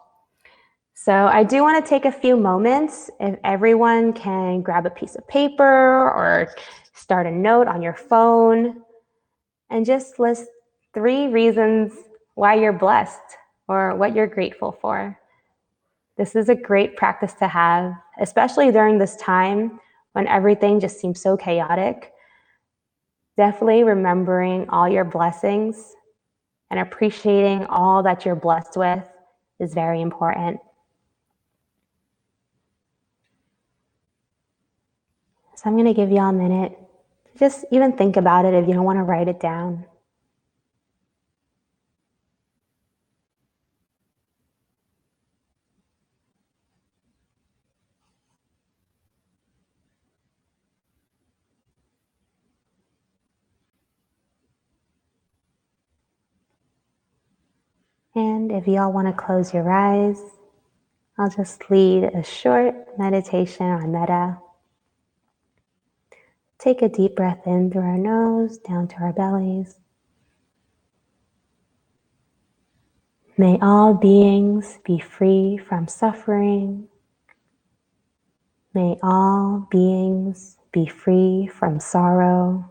S2: So I do want to take a few moments, if everyone can grab a piece of paper or start a note on your phone and just list 3 reasons why you're blessed or what you're grateful for. This is a great practice to have, especially during this time when everything just seems so chaotic. Definitely remembering all your blessings and appreciating all that you're blessed with is very important. So I'm going to give y'all a minute. Just even think about it if you don't want to write it down. And if y'all want to close your eyes, I'll just lead a short meditation on metta. Take a deep breath in through our nose, down to our bellies. May all beings be free from suffering. May all beings be free from sorrow.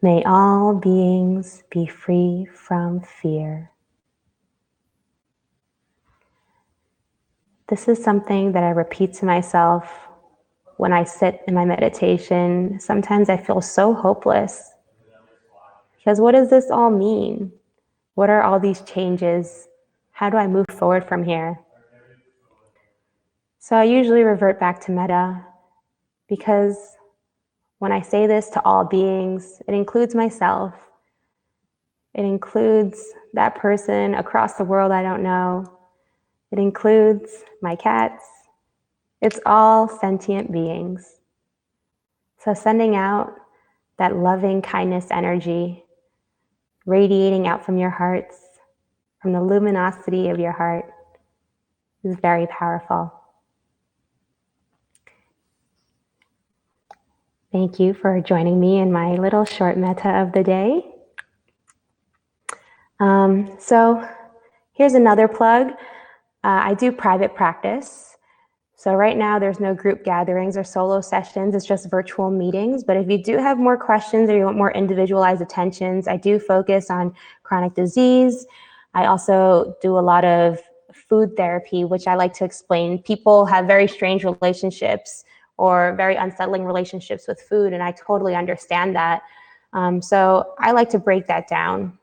S2: May all beings be free from fear. This is something that I repeat to myself when I sit in my meditation. Sometimes I feel so hopeless because what does this all mean? What are all these changes? How do I move forward from here? So I usually revert back to metta because when I say this to all beings, it includes myself. It includes that person across the world I don't know. It includes my cats. It's all sentient beings. So sending out that loving kindness energy, radiating out from your hearts, from the luminosity of your heart, is very powerful. Thank you for joining me in my little short meta of the day. So here's another plug. I do private practice. So right now there's no group gatherings or solo sessions, it's just virtual meetings. But if you do have more questions or you want more individualized attentions, I do focus on chronic disease. I also do a lot of food therapy, which I like to explain. People have very strange relationships or very unsettling relationships with food, and I totally understand that. So I like to break that down.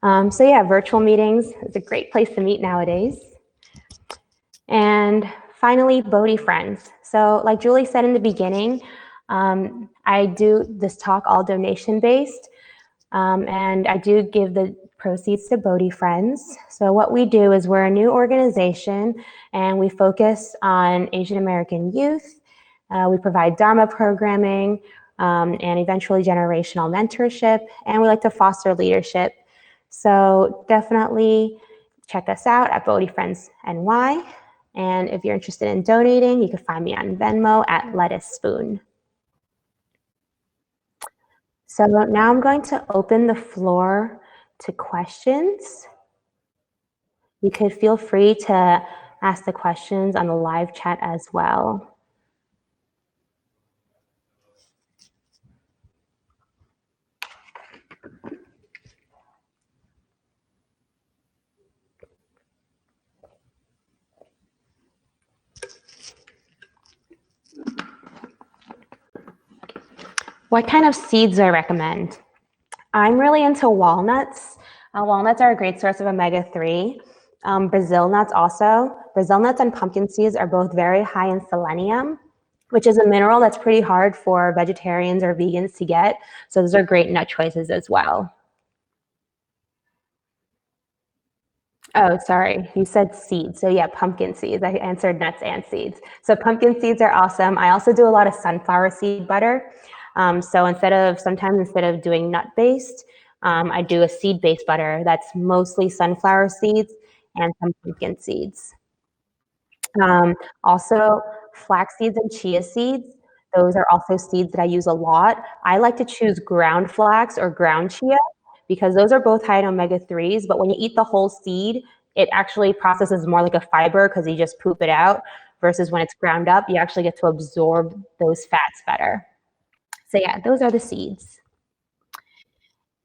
S2: So yeah, virtual meetings is a great place to meet nowadays. And finally, Bodhi friends. So like Julie said in the beginning, I do this talk all donation based, and I do give the proceeds to Bodhi friends. So what we do is we're a new organization and we focus on Asian American youth. We provide Dharma programming and eventually generational mentorship, and we like to foster leadership. So definitely check us out at Bodhi Friends NY. And if you're interested in donating, you can find me on Venmo at Lettuce Spoon. So now I'm going to open the floor to questions. You could feel free to ask the questions on the live chat as well. What kind of seeds do I recommend? I'm really into walnuts. Walnuts are a great source of omega-3. Brazil nuts also. Brazil nuts and pumpkin seeds are both very high in selenium, which is a mineral that's pretty hard for vegetarians or vegans to get. So those are great nut choices as well. Oh, sorry, you said seeds. So yeah, pumpkin seeds. I answered nuts and seeds. So pumpkin seeds are awesome. I also do a lot of sunflower seed butter. So sometimes instead of doing nut-based, I do a seed-based butter that's mostly sunflower seeds and some pumpkin seeds. Also, flax seeds and chia seeds. Those are also seeds that I use a lot. I like to choose ground flax or ground chia because those are both high in omega-3s, but when you eat the whole seed, it actually processes more like a fiber because you just poop it out, versus when it's ground up, you actually get to absorb those fats better. So yeah, those are the seeds.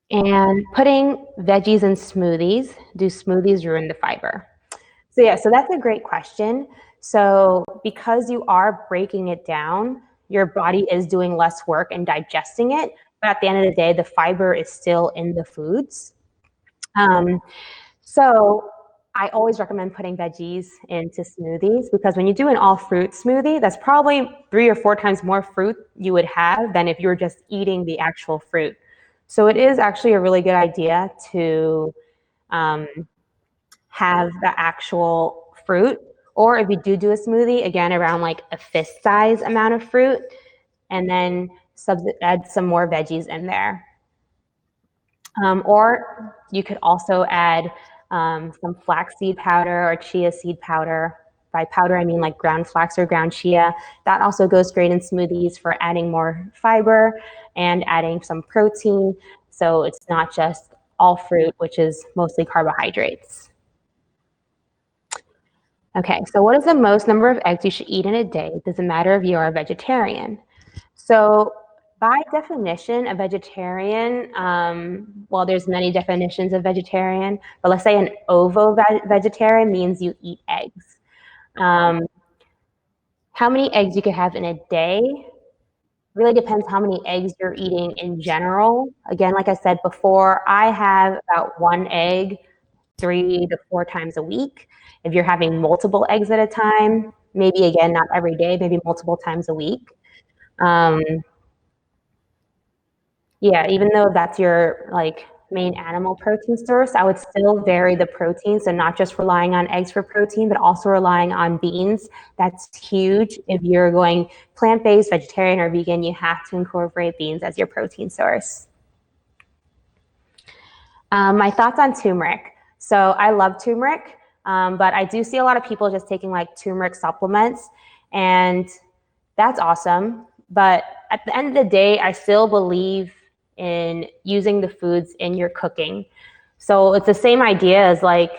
S2: And putting veggies in smoothies, do smoothies ruin the fiber? So yeah, so that's a great question. So because you are breaking it down, your body is doing less work in digesting it, but at the end of the day, the fiber is still in the foods. So I always recommend putting veggies into smoothies because when you do an all fruit smoothie, that's probably 3 or 4 times more fruit you would have than if you were just eating the actual fruit. So it is actually a really good idea to have the actual fruit, or if you do a smoothie, again, around like a fist size amount of fruit, and then add some more veggies in there. Or you could also add some flaxseed powder or chia seed powder. By powder, I mean like ground flax or ground chia. That also goes great in smoothies for adding more fiber and adding some protein. So it's not just all fruit, which is mostly carbohydrates. Okay, so what is the most number of eggs you should eat in a day? It doesn't matter if you are a vegetarian. So by definition, a vegetarian, well, there's many definitions of vegetarian, but let's say an ovo-vegetarian means you eat eggs. How many eggs you could have in a day really depends how many eggs you're eating in general. Again, like I said before, I have about 1 egg 3 to 4 times a week. If you're having multiple eggs at a time, maybe again, not every day, maybe multiple times a week. Yeah, even though that's your like main animal protein source, I would still vary the protein. So not just relying on eggs for protein, but also relying on beans. That's huge. If you're going plant-based, vegetarian, or vegan, you have to incorporate beans as your protein source. My thoughts on turmeric. So I love turmeric, but I do see a lot of people just taking like turmeric supplements, and that's awesome. But at the end of the day, I still believe in using the foods in your cooking. So it's the same idea as like,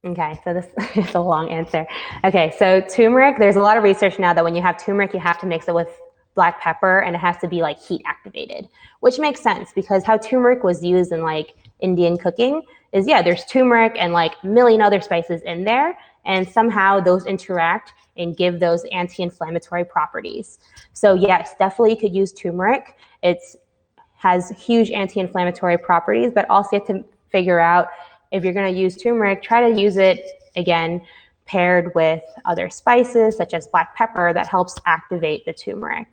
S2: okay, so this is a long answer. Okay, so turmeric, there's a lot of research now that when you have turmeric, you have to mix it with black pepper and it has to be like heat activated, which makes sense because how turmeric was used in like Indian cooking is, yeah, there's turmeric and like a million other spices in there, and somehow those interact and give those anti-inflammatory properties. So yes, definitely you could use turmeric. It has huge anti-inflammatory properties, but also you have to figure out if you're going to use turmeric, try to use it again paired with other spices such as black pepper that helps activate the turmeric.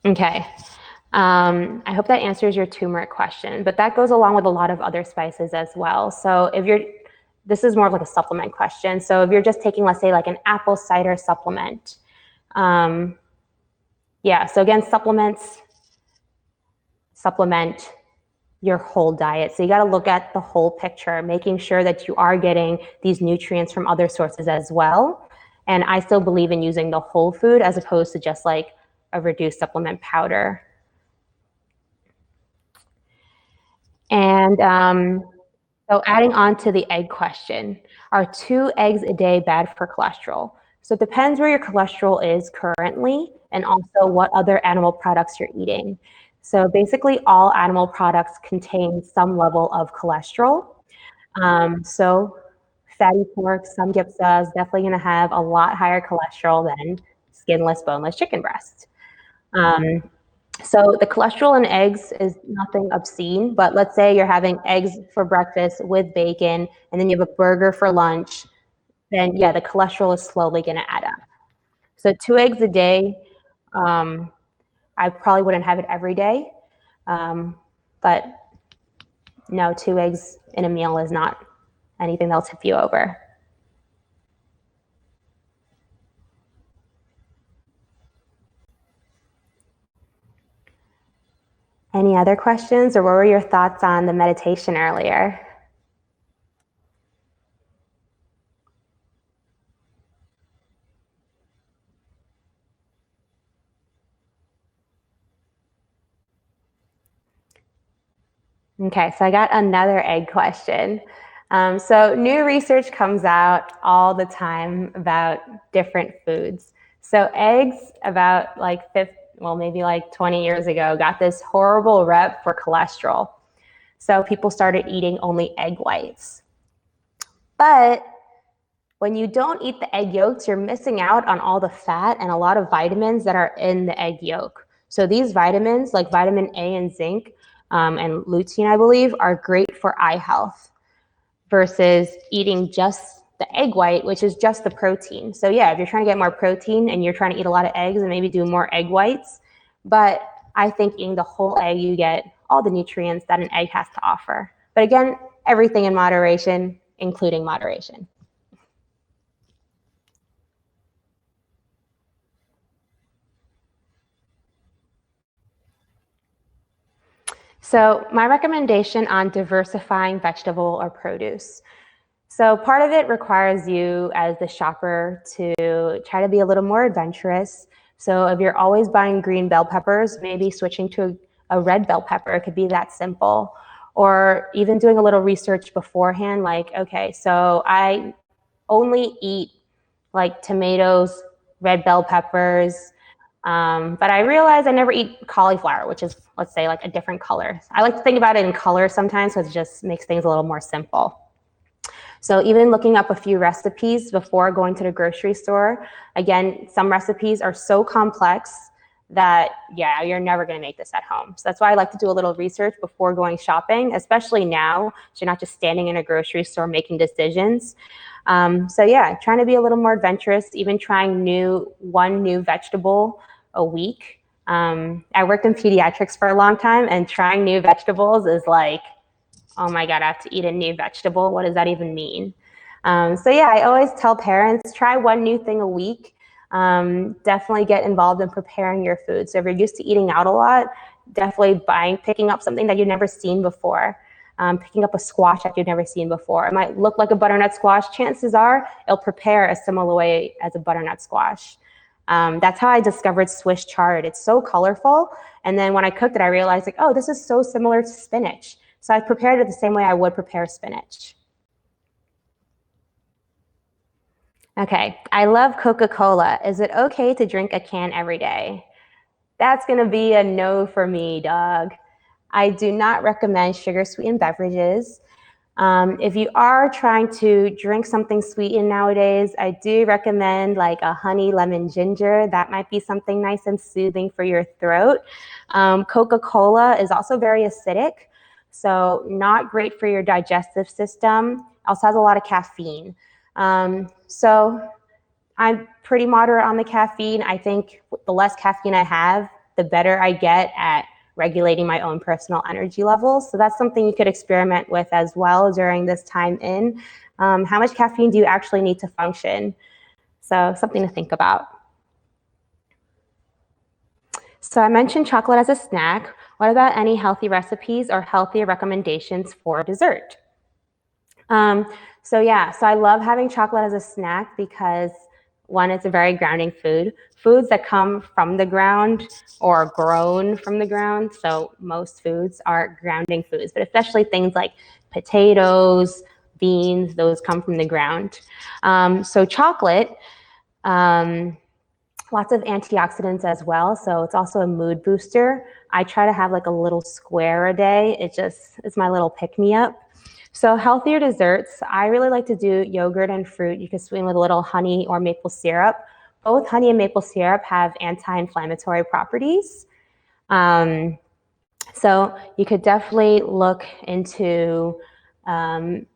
S2: Okay, I hope that answers your turmeric question, but that goes along with a lot of other spices as well. So if you're, this is more of like a supplement question. So if you're just taking, let's say like an apple cider supplement, yeah, so again, supplement your whole diet. So you got to look at the whole picture, making sure that you are getting these nutrients from other sources as well. And I still believe in using the whole food as opposed to just like a reduced supplement powder. And so adding on to the egg question, are 2 eggs a day bad for cholesterol? So it depends where your cholesterol is currently and also what other animal products you're eating. So basically all animal products contain some level of cholesterol. So fatty pork, samgyeopsal is definitely going to have a lot higher cholesterol than skinless, boneless chicken breast. So the cholesterol in eggs is nothing obscene, but let's say you're having eggs for breakfast with bacon, and then you have a burger for lunch, then yeah, the cholesterol is slowly going to add up. So 2 eggs a day, I probably wouldn't have it every day, but no, 2 eggs in a meal is not anything that'll tip you over. Any other questions, or what were your thoughts on the meditation earlier? Okay, so I got another egg question. So new research comes out all the time about different foods. So eggs about like maybe like 20 years ago got this horrible rep for cholesterol. So people started eating only egg whites. But when you don't eat the egg yolks, you're missing out on all the fat and a lot of vitamins that are in the egg yolk. So these vitamins, like vitamin A and zinc, and lutein, I believe, are great for eye health versus eating just the egg white, which is just the protein. So yeah, if you're trying to get more protein and you're trying to eat a lot of eggs and maybe do more egg whites, but I think eating the whole egg, you get all the nutrients that an egg has to offer. But again, everything in moderation, including moderation. So my recommendation on diversifying vegetable or produce. So part of it requires you as the shopper to try to be a little more adventurous. So if you're always buying green bell peppers, maybe switching to a red bell pepper, it could be that simple. Or even doing a little research beforehand, like, okay, so I only eat like tomatoes, red bell peppers, but I realize I never eat cauliflower, which is, let's say, like a different color. I like to think about it in color sometimes, so it just makes things a little more simple. So even looking up a few recipes before going to the grocery store, again, some recipes are so complex that, yeah, you're never going to make this at home. So that's why I like to do a little research before going shopping, especially now, so you're not just standing in a grocery store making decisions. So yeah, trying to be a little more adventurous, even trying one new vegetable a week. I worked in pediatrics for a long time, and trying new vegetables is like, oh my God, I have to eat a new vegetable. What does that even mean? So yeah, I always tell parents, try one new thing a week. Definitely get involved in preparing your food. So if you're used to eating out a lot, definitely picking up something that you've never seen before. picking up a squash that you've never seen before. It might look like a butternut squash. Chances are it'll prepare a similar way as a butternut squash. That's how I discovered Swiss chard. It's so colorful. And then when I cooked it, I realized like, oh, this is so similar to spinach. So I prepared it the same way I would prepare spinach. Okay, I love Coca-Cola. Is it okay to drink a can every day? That's gonna be a no for me, dog. I do not recommend sugar-sweetened beverages. If you are trying to drink something sweetened nowadays, I do recommend like a honey lemon ginger. That might be something nice and soothing for your throat. Coca-Cola is also very acidic, so not great for your digestive system. Also has a lot of caffeine. So I'm pretty moderate on the caffeine. I think the less caffeine I have, the better I get at regulating my own personal energy levels. So that's something you could experiment with as well during this time in. How much caffeine do you actually need to function? So something to think about. So I mentioned chocolate as a snack. What about any healthy recipes or healthy recommendations for dessert? So I love having chocolate as a snack because one, it's a very grounding food. Foods that come from the ground or grown from the ground. So most foods are grounding foods, but especially things like potatoes, beans, those come from the ground. So chocolate, lots of antioxidants as well. So it's also a mood booster. I try to have like a little square a day. It's my little pick-me-up. So healthier desserts, I really like to do yogurt and fruit. You can sweeten with a little honey or maple syrup. Both honey and maple syrup have anti-inflammatory properties. So you could definitely look into trying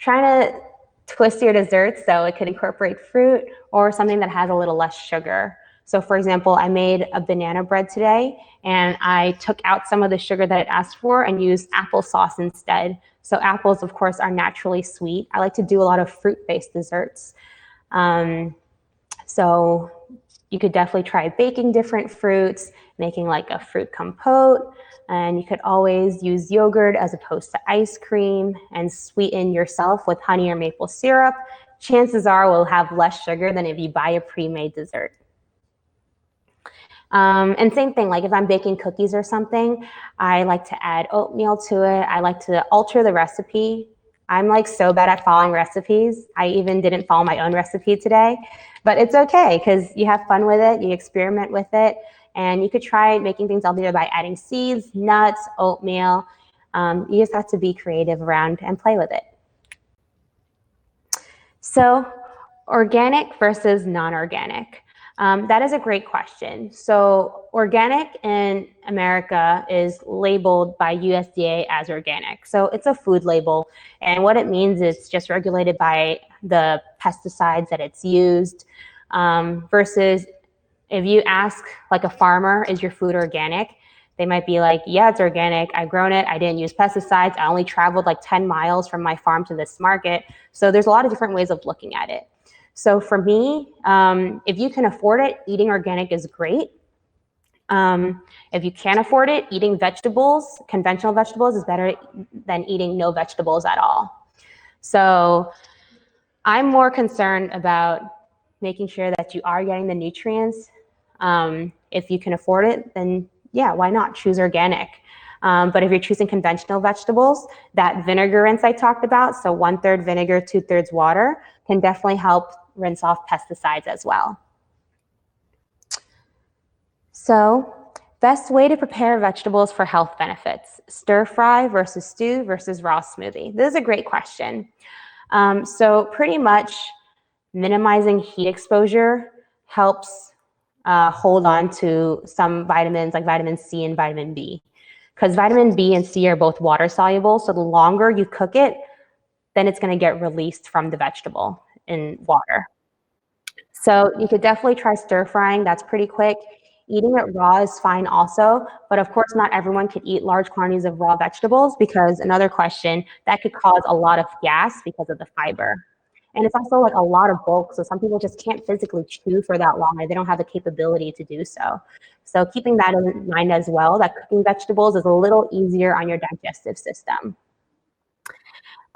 S2: to twist your desserts so it could incorporate fruit or something that has a little less sugar. So for example, I made a banana bread today and I took out some of the sugar that it asked for and used applesauce instead. So apples, of course, are naturally sweet. I like to do a lot of fruit-based desserts. So you could definitely try baking different fruits, making like a fruit compote, and you could always use yogurt as opposed to ice cream and sweeten yourself with honey or maple syrup. Chances are we'll have less sugar than if you buy a pre-made dessert. And same thing, like if I'm baking cookies or something, I like to add oatmeal to it. I like to alter the recipe. I'm like so bad at following recipes. I even didn't follow my own recipe today, but it's okay because you have fun with it, you experiment with it, and you could try making things healthier by adding seeds, nuts, oatmeal. You just have to be creative around and play with it. So organic versus non-organic. That is a great question. So organic in America is labeled by USDA as organic. So it's a food label. And what it means is it's just regulated by the pesticides that it's used versus if you ask like a farmer, is your food organic? They might be like, yeah, it's organic. I've grown it. I didn't use pesticides. I only traveled like 10 miles from my farm to this market. So there's a lot of different ways of looking at it. So for me, if you can afford it, eating organic is great. If you can't afford it, eating vegetables, conventional vegetables, is better than eating no vegetables at all. So I'm more concerned about making sure that you are getting the nutrients. If you can afford it, then yeah, why not? Choose organic. But if you're choosing conventional vegetables, that vinegar rinse I talked about, so 1/3 vinegar, 2/3 water, can definitely help rinse off pesticides as well. So, best way to prepare vegetables for health benefits: stir fry versus stew versus raw smoothie. This is a great question. So pretty much minimizing heat exposure helps hold on to some vitamins like vitamin C and vitamin B. Because vitamin B and C are both water soluble, so the longer you cook it, then it's going to get released from the vegetable in water. So you could definitely try stir frying. That's pretty quick. Eating it raw is fine also, but of course not everyone could eat large quantities of raw vegetables because another question, that could cause a lot of gas because of the fiber. And it's also like a lot of bulk, so some people just can't physically chew for that long, or they don't have the capability to do so. So keeping that in mind as well, that cooking vegetables is a little easier on your digestive system.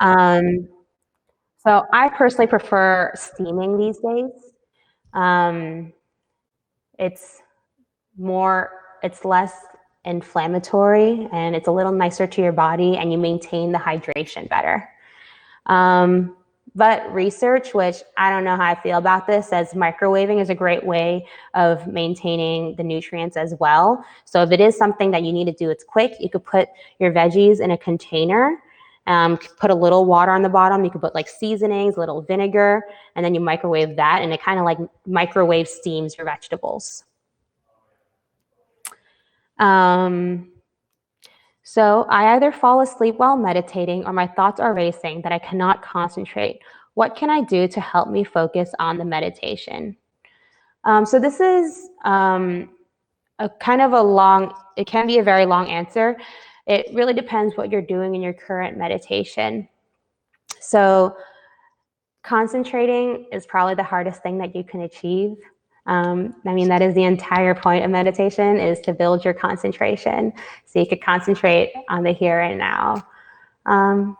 S2: Um, so I personally prefer steaming these days. It's less inflammatory and it's a little nicer to your body, and you maintain the hydration better. But research, which I don't know how I feel about this, says microwaving is a great way of maintaining the nutrients as well. So if it is something that you need to do, it's quick, you could put your veggies in a container, put a little water on the bottom, you could put like seasonings, a little vinegar, and then you microwave that, and it kind of like microwave steams your vegetables. So I either fall asleep while meditating or my thoughts are racing that I cannot concentrate. What can I do to help me focus on the meditation? So this is a kind of a long, it can be a very long answer. It really depends what you're doing in your current meditation. So concentrating is probably the hardest thing that you can achieve. That is the entire point of meditation, is to build your concentration so you could concentrate on the here and now.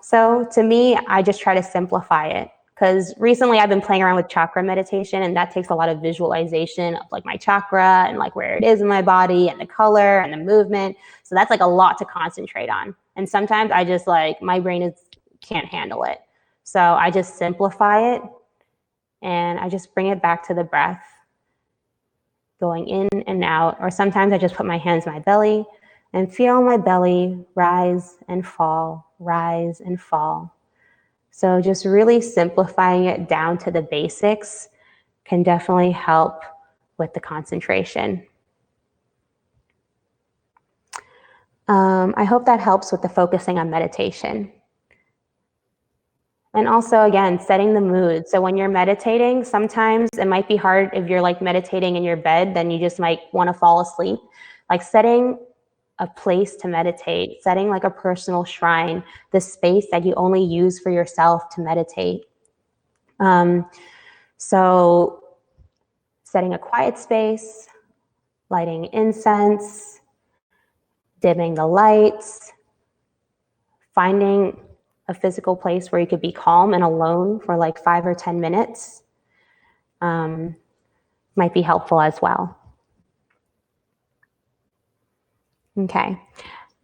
S2: So to me, I just try to simplify it, because recently I've been playing around with chakra meditation, and that takes a lot of visualization of like my chakra and like where it is in my body and the color and the movement. So that's like a lot to concentrate on. And sometimes I just like, my brain can't handle it. So I just simplify it and I just bring it back to the breath, going in and out. Or sometimes I just put my hands on my belly and feel my belly rise and fall, rise and fall. So just really simplifying it down to the basics can definitely help with the concentration. I hope that helps with the focusing on meditation. And also, again, setting the mood. So when you're meditating, sometimes it might be hard if you're like meditating in your bed, then you just might want to fall asleep. Like setting a place to meditate, setting like a personal shrine, the space that you only use for yourself to meditate. So setting a quiet space, lighting incense, dimming the lights, finding a physical place where you could be calm and alone for like 5 or 10 minutes might be helpful as well. Okay.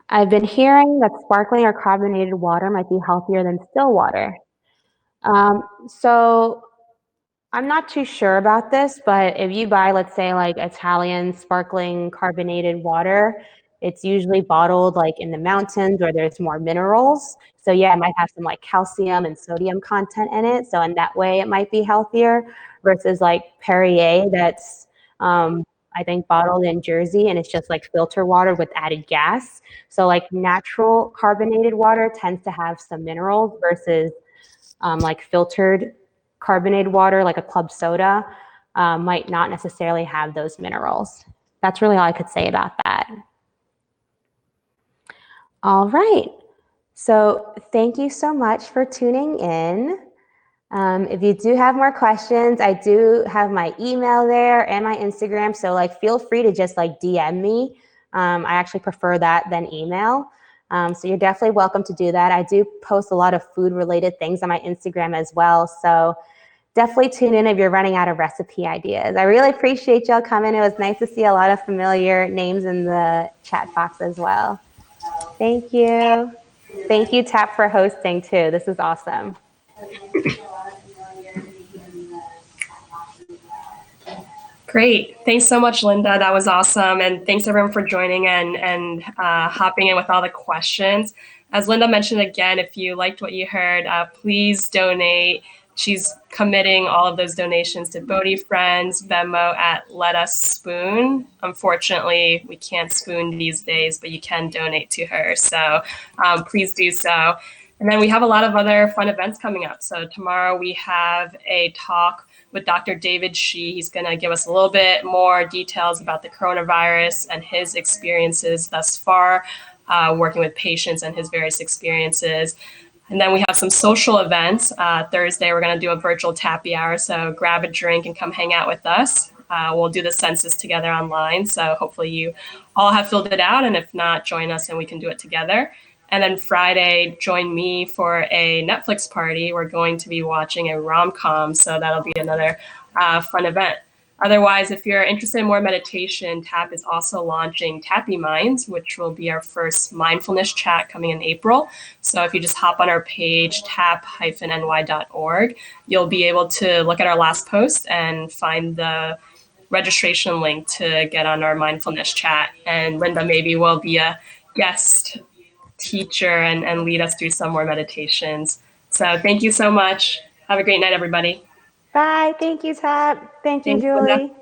S2: I've been hearing that sparkling or carbonated water might be healthier than still water. So I'm not too sure about this, but if you buy, let's say, like Italian sparkling carbonated water, it's usually bottled like in the mountains where there's more minerals. So yeah, it might have some like calcium and sodium content in it. So in that way, it might be healthier versus like Perrier that's, I think, bottled in Jersey, and it's just like filter water with added gas. So like natural carbonated water tends to have some minerals versus like filtered carbonated water, like a club soda, might not necessarily have those minerals. That's really all I could say about that. All right. So thank you so much for tuning in. If you do have more questions, I do have my email there and my Instagram. So like, feel free to just like DM me. I actually prefer that than email. So you're definitely welcome to do that. I do post a lot of food related things on my Instagram as well. So definitely tune in if you're running out of recipe ideas. I really appreciate y'all coming. It was nice to see a lot of familiar names in the chat box as well. Thank you. Thank you, TAP, for hosting too. This is awesome.
S1: Great. Thanks so much, Linda. That was awesome. And thanks everyone for joining and hopping in with all the questions. As Linda mentioned again, if you liked what you heard, please donate. She's committing all of those donations to Bodhi Friends, Venmo at Let Us Spoon. Unfortunately, we can't spoon these days, but you can donate to her. So please do so. And then we have a lot of other fun events coming up. So tomorrow we have a talk with Dr. David Shi. He's going to give us a little bit more details about the coronavirus and his experiences thus far, working with patients and his various experiences. And then we have some social events. Thursday, we're going to do a virtual tappy hour. So grab a drink and come hang out with us. We'll do the census together online. So hopefully you all have filled it out. And if not, join us and we can do it together. And then Friday, join me for a Netflix party. We're going to be watching a rom-com, so that'll be another fun event. Otherwise, if you're interested in more meditation, TAP is also launching Tappy Minds, which will be our first mindfulness chat coming in April. So if you just hop on our page, tap-ny.org, you'll be able to look at our last post and find the registration link to get on our mindfulness chat. And Linda maybe will be a guest teacher and lead us through some more meditations. So thank you so much. Have a great night, everybody.
S3: Bye. Thank you, Tap. Thank you,
S1: Thanks, Linda.
S3: Julie.